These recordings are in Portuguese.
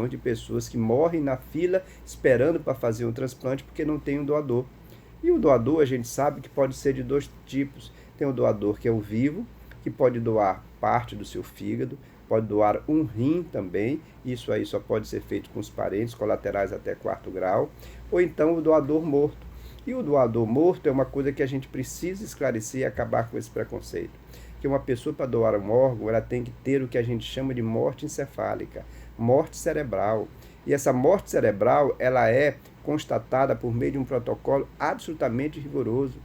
de pessoas que morrem na fila esperando para fazer um transplante porque não tem um doador. E o doador a gente sabe que pode ser de dois tipos. Tem o doador que é o vivo, que pode doar parte do seu fígado, pode doar um rim também, isso aí só pode ser feito com os parentes colaterais até quarto grau, ou então o doador morto. E o doador morto é uma coisa que a gente precisa esclarecer e acabar com esse preconceito. Que uma pessoa para doar um órgão, ela tem que ter o que a gente chama de morte encefálica, morte cerebral. E essa morte cerebral, ela é constatada por meio de um protocolo absolutamente rigoroso.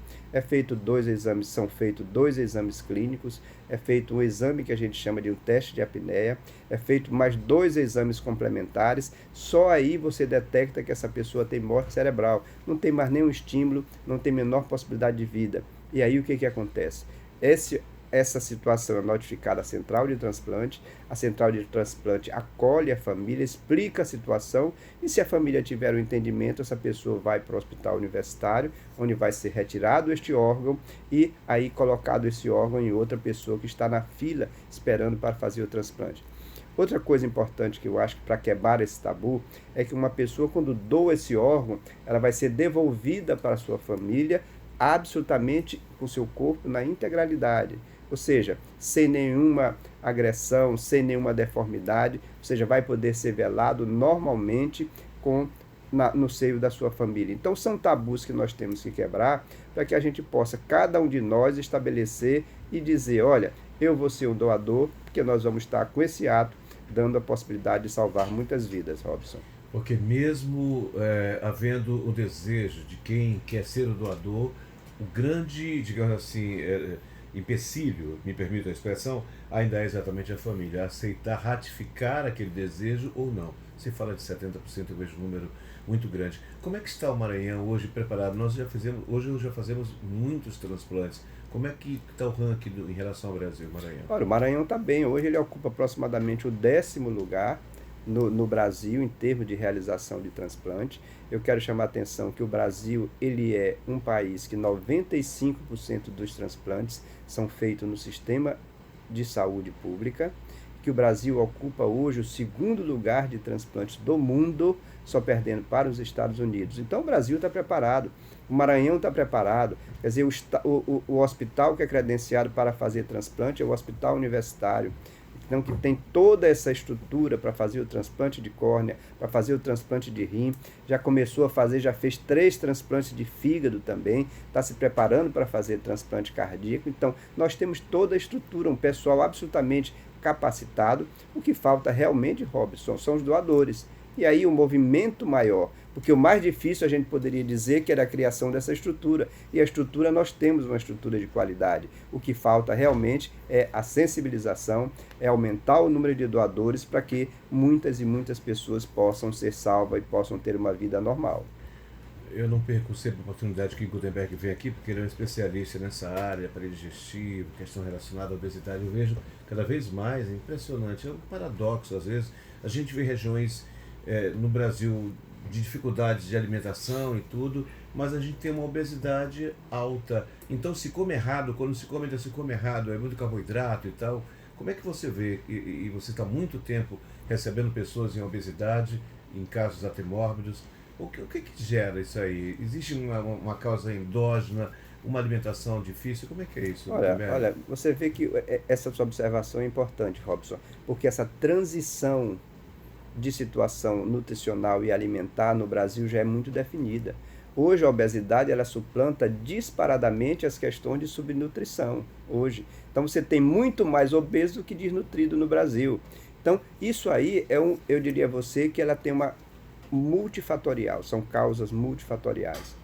São feitos dois exames clínicos, é feito um exame que a gente chama de um teste de apneia, é feito mais dois exames complementares, só aí você detecta que essa pessoa tem morte cerebral, não tem mais nenhum estímulo, não tem menor possibilidade de vida. E aí o que acontece? Essa situação é notificada à central de transplante, a central de transplante acolhe a família, explica a situação e se a família tiver o entendimento, essa pessoa vai para o hospital universitário, onde vai ser retirado este órgão e aí colocado esse órgão em outra pessoa que está na fila esperando para fazer o transplante. Outra coisa importante que eu acho que para quebrar esse tabu é que uma pessoa, quando doa esse órgão, ela vai ser devolvida para a sua família absolutamente com seu corpo na integralidade. Ou seja, sem nenhuma agressão, sem nenhuma deformidade, ou seja, vai poder ser velado normalmente no seio da sua família. Então, são tabus que nós temos que quebrar para que a gente possa, cada um de nós, estabelecer e dizer, olha, eu vou ser um doador, porque nós vamos estar com esse ato dando a possibilidade de salvar muitas vidas, Robson. Porque mesmo havendo o desejo de quem quer ser o doador, o grande, digamos assim, empecilho, me permita a expressão, ainda é exatamente a família, aceitar, ratificar aquele desejo ou não. Se fala de 70%, eu vejo um número muito grande. Como é que está o Maranhão hoje preparado? Hoje já fazemos muitos transplantes. Como é que está o ranking em relação ao Brasil, Maranhão? Olha, o Maranhão está bem. Hoje ele ocupa aproximadamente o 10º lugar no Brasil em termos de realização de transplante. Eu quero chamar a atenção que o Brasil ele é um país que 95% dos transplantes são feitos no sistema de saúde pública, que o Brasil ocupa hoje o 2º lugar de transplantes do mundo, só perdendo para os Estados Unidos. Então o Brasil está preparado, o Maranhão está preparado, quer dizer, o hospital que é credenciado para fazer transplante é o Hospital Universitário, então que tem toda essa estrutura para fazer o transplante de córnea, para fazer o transplante de rim, já começou a fazer, já fez 3 transplantes de fígado também, está se preparando para fazer transplante cardíaco. Então nós temos toda a estrutura, um pessoal absolutamente capacitado. O que falta realmente, Robson, são os doadores. E aí o movimento maior, porque o mais difícil a gente poderia dizer que era a criação dessa estrutura, e a estrutura nós temos uma estrutura de qualidade. O que falta realmente é a sensibilização, é aumentar o número de doadores para que muitas e muitas pessoas possam ser salvas e possam ter uma vida normal. Eu não perco sempre a oportunidade que o Gutenberg vem aqui, porque ele é um especialista nessa área, aparelho digestivo, questão relacionada à obesidade. Eu vejo cada vez mais, é impressionante, é um paradoxo às vezes. A gente vê regiões no Brasil de dificuldades de alimentação e tudo, mas a gente tem uma obesidade alta. Então se come errado, quando se come, ainda se come errado, é muito carboidrato e tal. Como é que você vê, e você está há muito tempo recebendo pessoas em obesidade, em casos até mórbidos, o que gera isso aí? Existe uma causa endógena, uma alimentação difícil? Como é que é isso, Olha, você vê que essa sua observação é importante, Robson, porque essa transição de situação nutricional e alimentar no Brasil já é muito definida. Hoje a obesidade ela suplanta disparadamente as questões de subnutrição. Hoje, então você tem muito mais obeso do que desnutrido no Brasil. Então isso aí eu diria a você que ela tem uma multifatorial, são causas multifatoriais.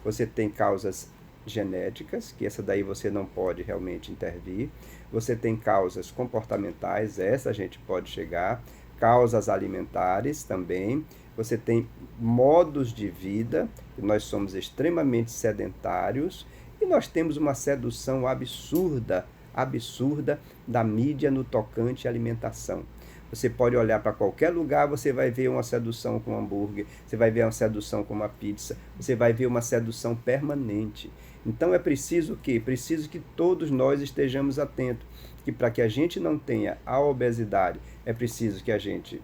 Você tem causas genéticas, que essa daí você não pode realmente intervir. Você tem causas comportamentais, essa a gente pode chegar, causas alimentares também. Você tem modos de vida, nós somos extremamente sedentários e nós temos uma sedução absurda da mídia no tocante à alimentação. Você pode olhar para qualquer lugar, você vai ver uma sedução com hambúrguer, você vai ver uma sedução com uma pizza, você vai ver uma sedução permanente. Então é preciso que? Preciso que todos nós estejamos atentos, que para que a gente não tenha a obesidade, é preciso que a gente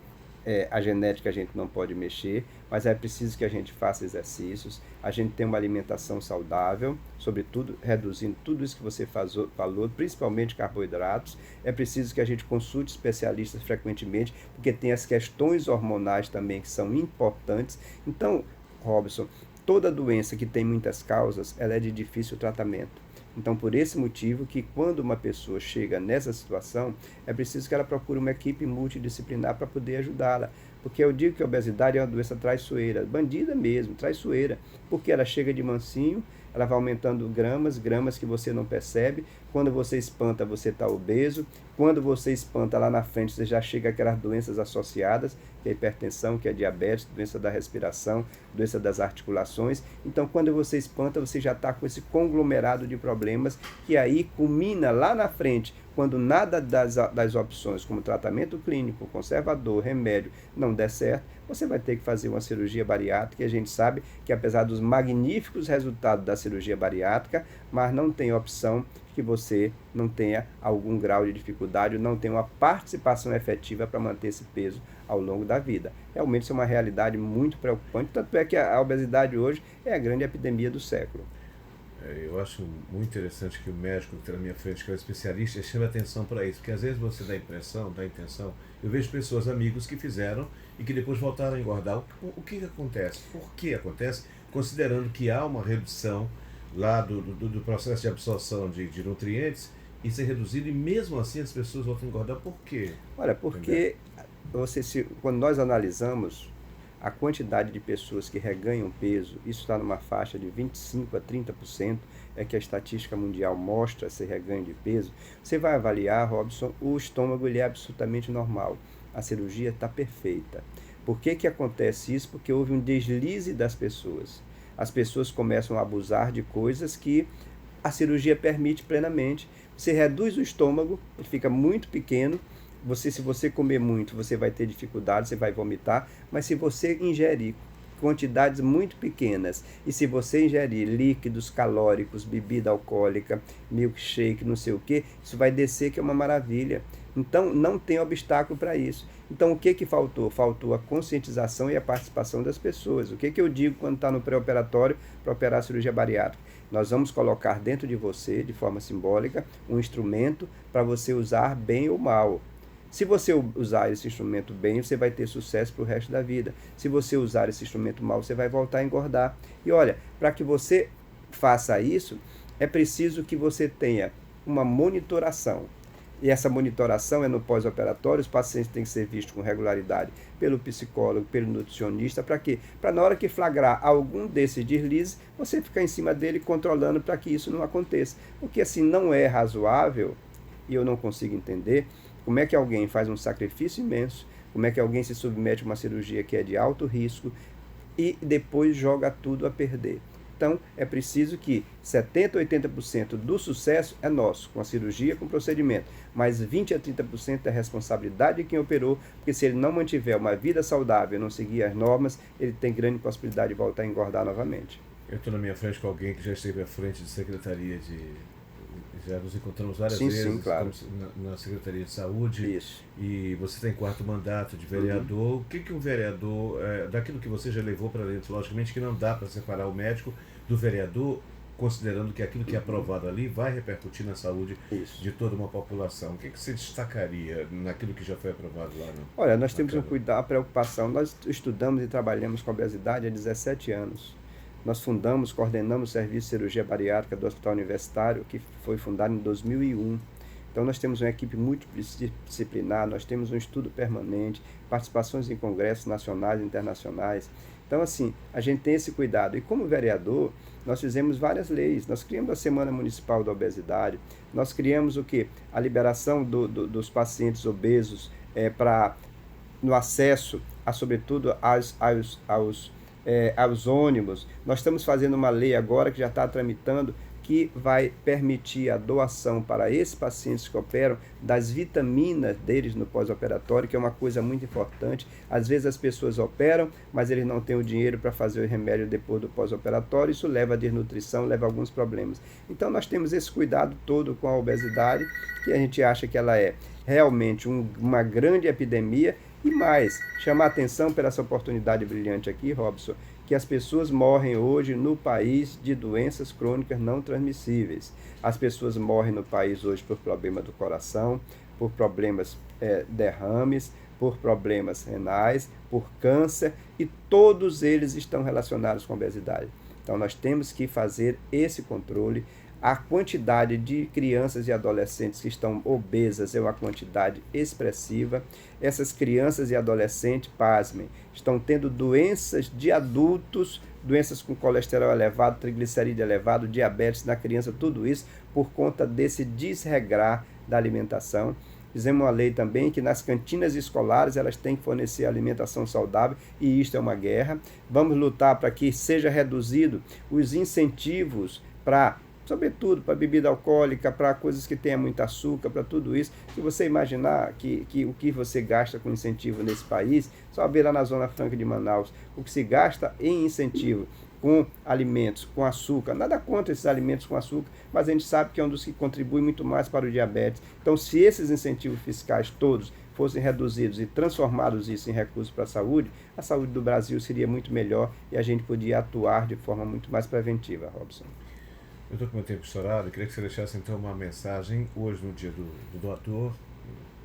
A genética a gente não pode mexer, mas é preciso que a gente faça exercícios, a gente tenha uma alimentação saudável, sobretudo reduzindo tudo isso que você falou, principalmente carboidratos. É preciso que a gente consulte especialistas frequentemente, porque tem as questões hormonais também que são importantes. Então, Robson, toda doença que tem muitas causas, ela é de difícil tratamento. Então, por esse motivo que quando uma pessoa chega nessa situação, é preciso que ela procure uma equipe multidisciplinar para poder ajudá-la. Porque eu digo que a obesidade é uma doença traiçoeira, bandida mesmo, traiçoeira, porque ela chega de mansinho, ela vai aumentando gramas, gramas que você não percebe. Quando você espanta, você está obeso. Quando você espanta lá na frente, você já chega aquelas doenças associadas, que é a hipertensão, que é a diabetes, doença da respiração, doença das articulações. Então, quando você espanta, você já está com esse conglomerado de problemas, que aí culmina lá na frente, quando nada das opções, como tratamento clínico, conservador, remédio, não der certo, você vai ter que fazer uma cirurgia bariátrica, e a gente sabe que apesar dos magníficos resultados da cirurgia bariátrica, mas não tem opção que você não tenha algum grau de dificuldade, ou não tenha uma participação efetiva para manter esse peso ao longo da vida. Realmente isso é uma realidade muito preocupante, tanto é que a obesidade hoje é a grande epidemia do século. Eu acho muito interessante que o médico que está na minha frente, que é o especialista, chame atenção para isso, porque às vezes você dá a impressão, dá a intenção. Eu vejo pessoas, amigos, que fizeram e que depois voltaram a engordar. O que acontece? Por que acontece? Considerando que há uma redução lá do processo de absorção de nutrientes, isso é reduzido e mesmo assim as pessoas voltam a engordar. Por quê? Olha, porque quando nós analisamos a quantidade de pessoas que reganham peso, isso está numa faixa de 25% a 30%, é que a estatística mundial mostra esse reganho de peso. Você vai avaliar, Robson, o estômago ele é absolutamente normal. A cirurgia está perfeita. Por que acontece isso? Porque houve um deslize das pessoas. As pessoas começam a abusar de coisas que a cirurgia permite plenamente. Você reduz o estômago, ele fica muito pequeno. Se você comer muito, você vai ter dificuldade, você vai vomitar, mas se você ingerir quantidades muito pequenas, e se você ingerir líquidos calóricos, bebida alcoólica, milkshake, não sei o que, isso vai descer, que é uma maravilha. Então, não tem obstáculo para isso. Então, o que faltou? Faltou a conscientização e a participação das pessoas. O que eu digo quando está no pré-operatório para operar a cirurgia bariátrica? Nós vamos colocar dentro de você, de forma simbólica, um instrumento para você usar bem ou mal. Se você usar esse instrumento bem, você vai ter sucesso para o resto da vida. Se você usar esse instrumento mal, você vai voltar a engordar. E olha, para que você faça isso, é preciso que você tenha uma monitoração. E essa monitoração é no pós-operatório, os pacientes têm que ser vistos com regularidade pelo psicólogo, pelo nutricionista, para quê? Para na hora que flagrar algum desses deslizes, você ficar em cima dele controlando para que isso não aconteça. Porque assim não é razoável, e eu não consigo entender, como é que alguém faz um sacrifício imenso, como é que alguém se submete a uma cirurgia que é de alto risco e depois joga tudo a perder. Então, é preciso que 70% a 80% do sucesso é nosso, com a cirurgia, com o procedimento, mas 20% a 30% é responsabilidade de quem operou, porque se ele não mantiver uma vida saudável e não seguir as normas, ele tem grande possibilidade de voltar a engordar novamente. Eu estou na minha frente com alguém que já esteve à frente de secretaria já nos encontramos várias vezes, Sim, claro. na Secretaria de Saúde. Isso. E você tem quarto mandato de vereador. O que um vereador, daquilo que você já levou para dentro, logicamente que não dá para separar o médico do vereador, considerando que aquilo que é aprovado ali vai repercutir na saúde de toda uma população. O que você destacaria naquilo que já foi aprovado lá? Olha, nós temos um cuidado, a preocupação. Nós estudamos e trabalhamos com obesidade há 17 anos. Nós coordenamos o Serviço de Cirurgia Bariátrica do Hospital Universitário, que foi fundado em 2001. Então, nós temos uma equipe multidisciplinar, nós temos um estudo permanente, participações em congressos nacionais e internacionais. Então, assim, a gente tem esse cuidado. E como vereador, nós fizemos várias leis. Nós criamos a Semana Municipal da Obesidade, nós criamos o quê? A liberação dos pacientes obesos no acesso, sobretudo aos ônibus. Nós estamos fazendo uma lei agora que já está tramitando, que vai permitir a doação para esses pacientes que operam das vitaminas deles no pós-operatório, que é uma coisa muito importante. Às vezes as pessoas operam, mas eles não têm o dinheiro para fazer o remédio depois do pós-operatório, isso leva a desnutrição, leva a alguns problemas. Então nós temos esse cuidado todo com a obesidade, que a gente acha que ela é realmente uma grande epidemia, E mais, chamar a atenção por essa oportunidade brilhante aqui, Robson, que as pessoas morrem hoje no país de doenças crônicas não transmissíveis. As pessoas morrem no país hoje por problema do coração, por problemas derrames, por problemas renais, por câncer, e todos eles estão relacionados com a obesidade. Então nós temos que fazer esse controle. A quantidade de crianças e adolescentes que estão obesas é uma quantidade expressiva. Essas crianças e adolescentes, pasmem, estão tendo doenças de adultos, doenças com colesterol elevado, triglicerídeo elevado, diabetes na criança, tudo isso por conta desse desregrar da alimentação. Fizemos uma lei também que nas cantinas escolares elas têm que fornecer alimentação saudável, e isto é uma guerra. Vamos lutar para que seja reduzido os incentivos para, sobretudo para bebida alcoólica, para coisas que tenham muito açúcar, para tudo isso. Se você imaginar que o que você gasta com incentivo nesse país, só ver lá na Zona Franca de Manaus, o que se gasta em incentivo com alimentos com açúcar, nada contra esses alimentos com açúcar, mas a gente sabe que é um dos que contribui muito mais para o diabetes. Então, se esses incentivos fiscais todos fossem reduzidos e transformados isso em recursos para a saúde do Brasil seria muito melhor e a gente podia atuar de forma muito mais preventiva, Robson. Eu estou com o meu tempo estourado, eu queria que você deixasse então uma mensagem hoje no dia do doador,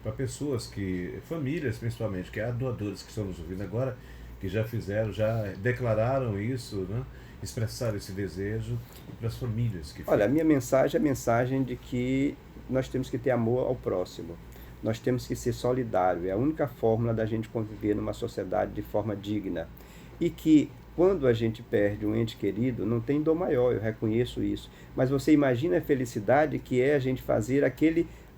para pessoas que, famílias principalmente, que há doadores que estão nos ouvindo agora, que já fizeram, já declararam isso, né? Expressaram esse desejo, e para as famílias que Olha, a minha mensagem é a mensagem de que nós temos que ter amor ao próximo. Nós temos que ser solidários. É a única fórmula da gente conviver numa sociedade de forma digna. E que quando a gente perde um ente querido, não tem dor maior, eu reconheço isso. Mas você imagina a felicidade que é a gente fazer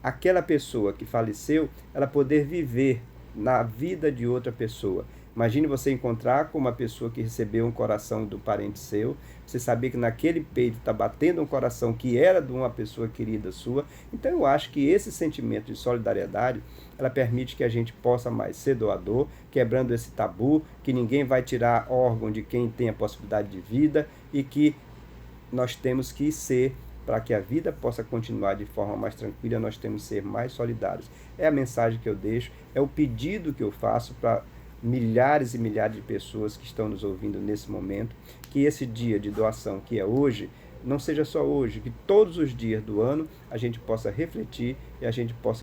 aquela pessoa que faleceu, ela poder viver na vida de outra pessoa. Imagine você encontrar com uma pessoa que recebeu um coração do parente seu, você saber que naquele peito está batendo um coração que era de uma pessoa querida sua. Então eu acho que esse sentimento de solidariedade, ela permite que a gente possa mais ser doador, quebrando esse tabu, que ninguém vai tirar órgão de quem tem a possibilidade de vida, e que nós temos que ser, para que a vida possa continuar de forma mais tranquila, nós temos que ser mais solidários. É a mensagem que eu deixo, é o pedido que eu faço para milhares e milhares de pessoas que estão nos ouvindo nesse momento, que esse dia de doação que é hoje, não seja só hoje, que todos os dias do ano a gente possa refletir e a gente possa